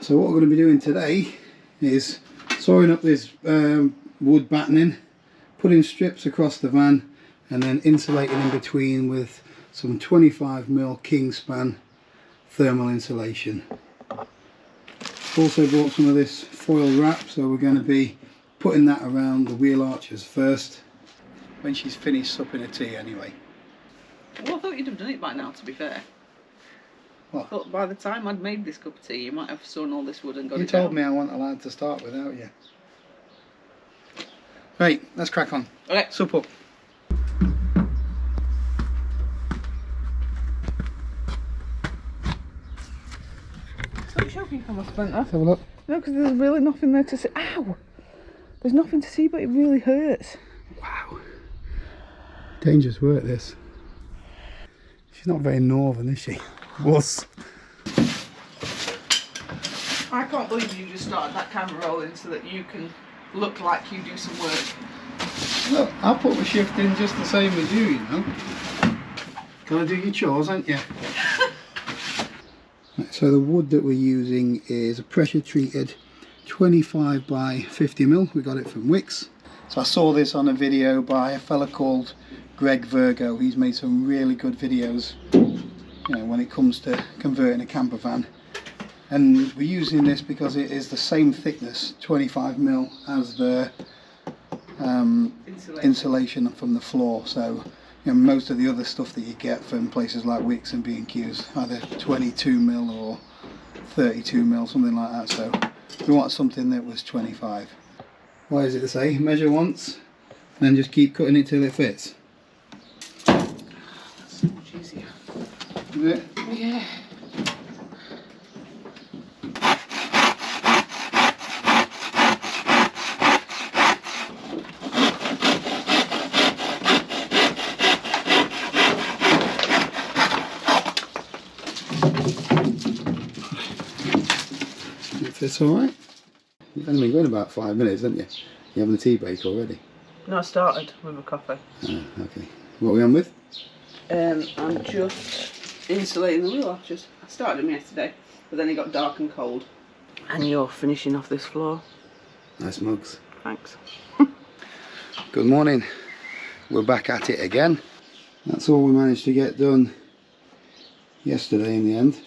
So what we're going to be doing today is sawing up this wood battening, putting strips across the van, and then insulating in between with some 25mm Kingspan thermal insulation. Also bought some of this foil wrap, so we're going to be putting that around the wheel arches first when she's finished supping her tea anyway. Well, I thought you'd have done it by now, to be fair. What? I thought by the time I'd made this cup of tea, you might have sawn all this wood and got it You down. told me I wasn't allowed to start without you. Right, let's crack on. Okay. Sup up. Stop choking from my splinter. Let's have a look. No, because there's really nothing there to see. Ow! There's nothing to see, but it really hurts. Wow. Dangerous work, this. She's not very northern, is she? Was. I can't believe you just started that camera rolling so that you can look like you do some work. Look, I'll put my shift in just the same as you know. Gotta do your chores, ain't you? Right, so the wood that we're using is a pressure treated 25 by 50mm. We got it from Wix. So I saw this on a video by a fella called Greg Virgo. He's made some really good videos, you know, when it comes to converting a camper van. And we're using this because it is the same thickness, 25mm, as the insulation from the floor. So, you know, most of the other stuff that you get from places like Wix and B&Q's either 22mm or 32mm, something like that. So we want something that was 25. Why does it say measure once, then just keep cutting it till it fits? That's so much easier. Is it? Yeah. It fits alright. You've only been going about 5 minutes, haven't you? You're having a tea break already? No, I started with a coffee. Oh, okay. What are we on with? I'm just insulating the wheel arches. I started them yesterday, but then it got dark and cold. And you're finishing off this floor. Nice mugs. Thanks. Good morning. We're back at it again. That's all we managed to get done yesterday in the end.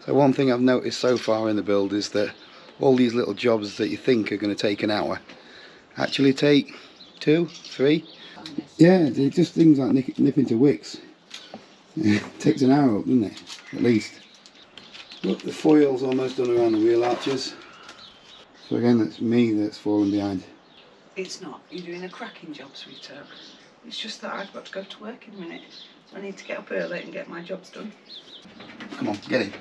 So one thing I've noticed so far in the build is that all these little jobs that you think are going to take an hour actually take 2, 3. Yeah, they're just things like nipping to Wix. It takes an hour up, doesn't it? At least. Look, the foil's almost done around the wheel arches. So again, that's me that's falling behind. It's not. You're doing a cracking job, sweetheart. It's just that I've got to go to work in a minute. So I need to get up early and get my jobs done. Come on, get in.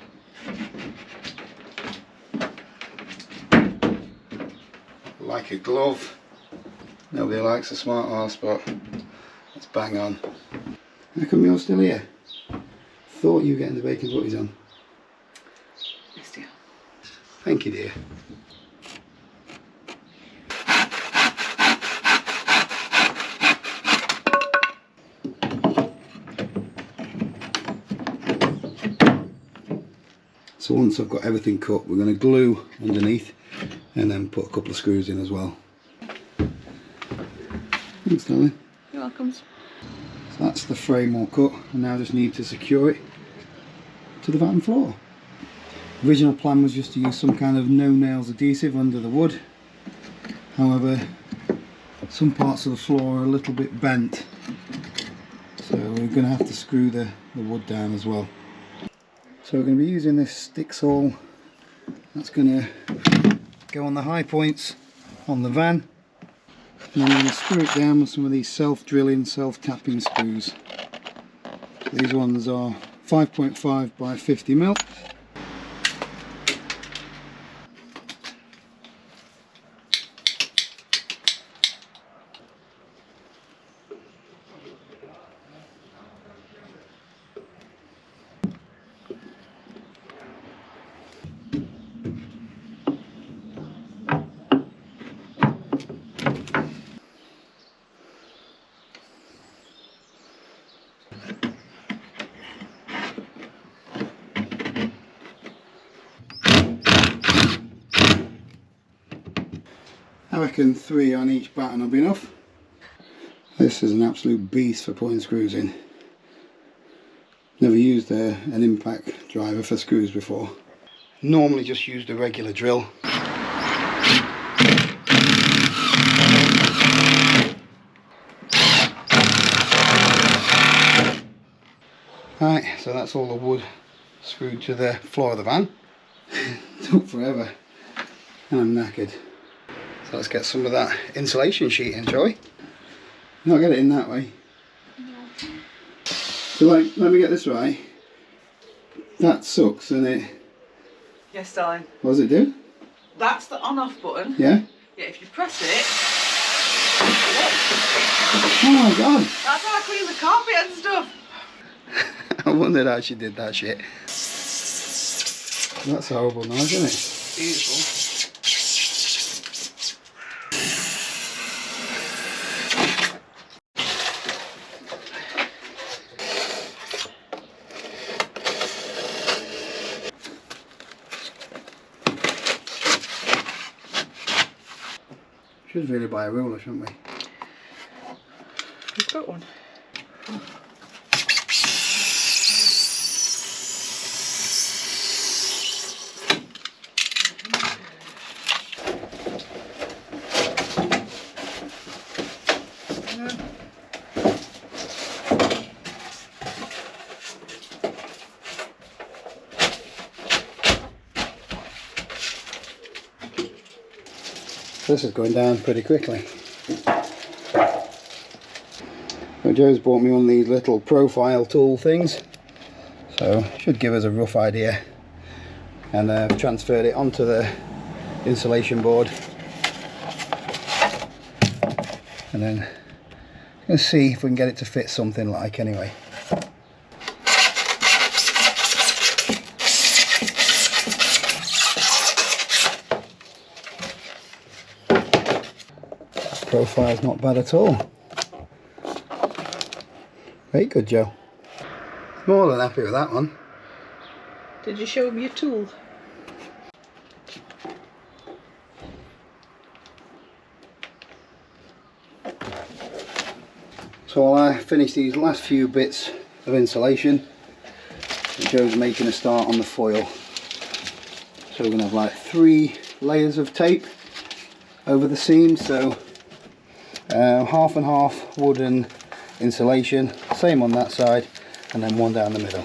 Like a glove. Nobody likes a smart arse, but let's bang on. How come you're still here? Thought you were getting the bacon butties on. Missed you. Thank you, dear. So once I've got everything cut, we're going to glue underneath and then put a couple of screws in as well. Thanks, darling. You're welcome. So that's the frame all cut, and now I just need to secure it to the van floor. The original plan was just to use some kind of no nails adhesive under the wood. However, some parts of the floor are a little bit bent, so we're going to have to screw the wood down as well. So we're going to be using this stick saw. That's going to go on the high points on the van, and then we're going to screw it down with some of these self-drilling, self-tapping screws. These ones are 5.5 by 50mm. I reckon 3 on each batten will be enough. This is an absolute beast for putting screws in. Never used an impact driver for screws before. Normally just used a regular drill. Right, so that's all the wood screwed to the floor of the van. Took forever and I'm knackered. So let's get some of that insulation sheet in, shall we? Not get it in that way. No. So like, let me get this right. That sucks, doesn't it? Yes, darling. What does it do? That's the on-off button. Yeah? Yeah, if you press it. Oh my god! That's how I clean the carpet and stuff. I wondered how she did that shit. That's a horrible noise, isn't it? Beautiful. Should really buy a ruler, shouldn't we? We've got one. This is going down pretty quickly. So Joe's bought me one of these little profile tool things, so should give us a rough idea. And I've transferred it onto the insulation board, and then let's see if we can get it to fit something like anyway. Profile's not bad at all. Very good, Joe. More than happy with that one. Did you show him your tool? So while I finish these last few bits of insulation, Joe's making a start on the foil. So we're going to have like 3 layers of tape over the seams, so half and half wooden insulation, same on that side, and then one down the middle.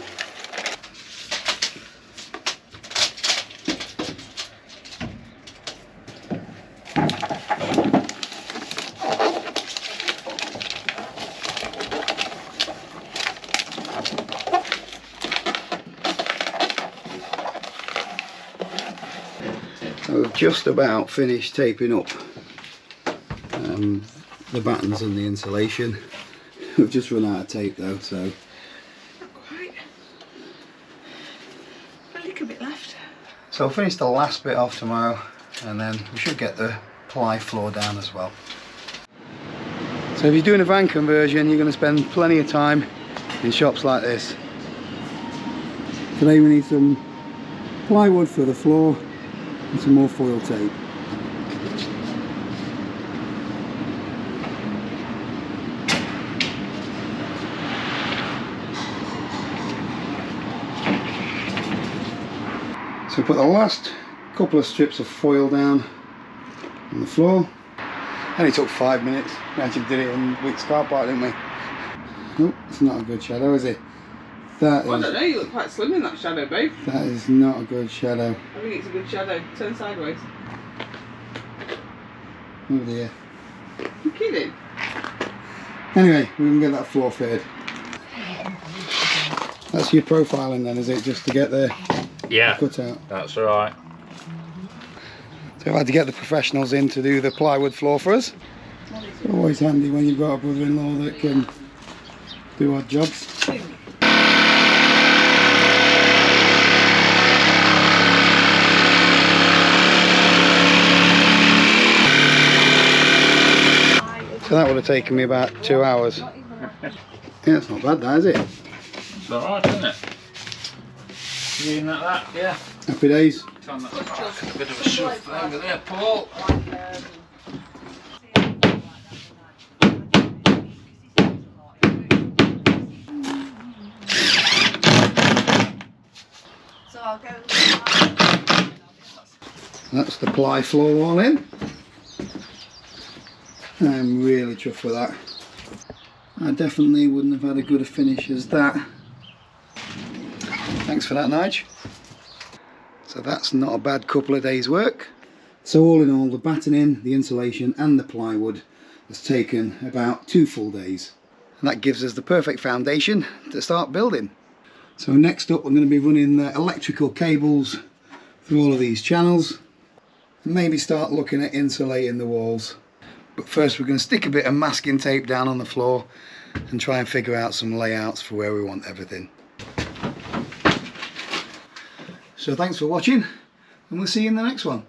So we've just about finished taping up the battens and the insulation. We've just run out of tape though, so. Not quite. A little bit left. So we'll finish the last bit off tomorrow, and then we should get the ply floor down as well. So if you're doing a van conversion, you're going to spend plenty of time in shops like this. Today we need some plywood for the floor and some more foil tape. So we put the last couple of strips of foil down on the floor. Only took 5 minutes. We actually did it in Wick's car park, didn't we? Nope, it's not a good shadow, is it? That Well, is, I don't know, you look quite slim in that shadow, babe. that is not a good shadow. I think it's a good shadow. Turn sideways. Oh dear. You're kidding? Anyway, we're going to get that floor fitted. That's your profiling then, is it? Just to get the cut out? That's right. So I've had to get the professionals in to do the plywood floor for us. It's always handy when you've got a brother-in-law that can do odd jobs. So that would have taken me about 2 hours. Yeah, it's not bad that, is it? It's alright, isn't it? You eating that? Yeah. Happy days. A bit of a shove over there, Paul. I'll go. That's the ply floor all in. I'm really chuffed with that. I definitely wouldn't have had a good a finish as that. Thanks for that, Nige. So that's not a bad couple of days work. So all in all, the battening, the insulation and the plywood has taken about 2 full days. And that gives us the perfect foundation to start building. So next up, I'm going to be running the electrical cables through all of these channels and maybe start looking at insulating the walls. But first we're going to stick a bit of masking tape down on the floor and try and figure out some layouts for where we want everything. So thanks for watching, and we'll see you in the next one.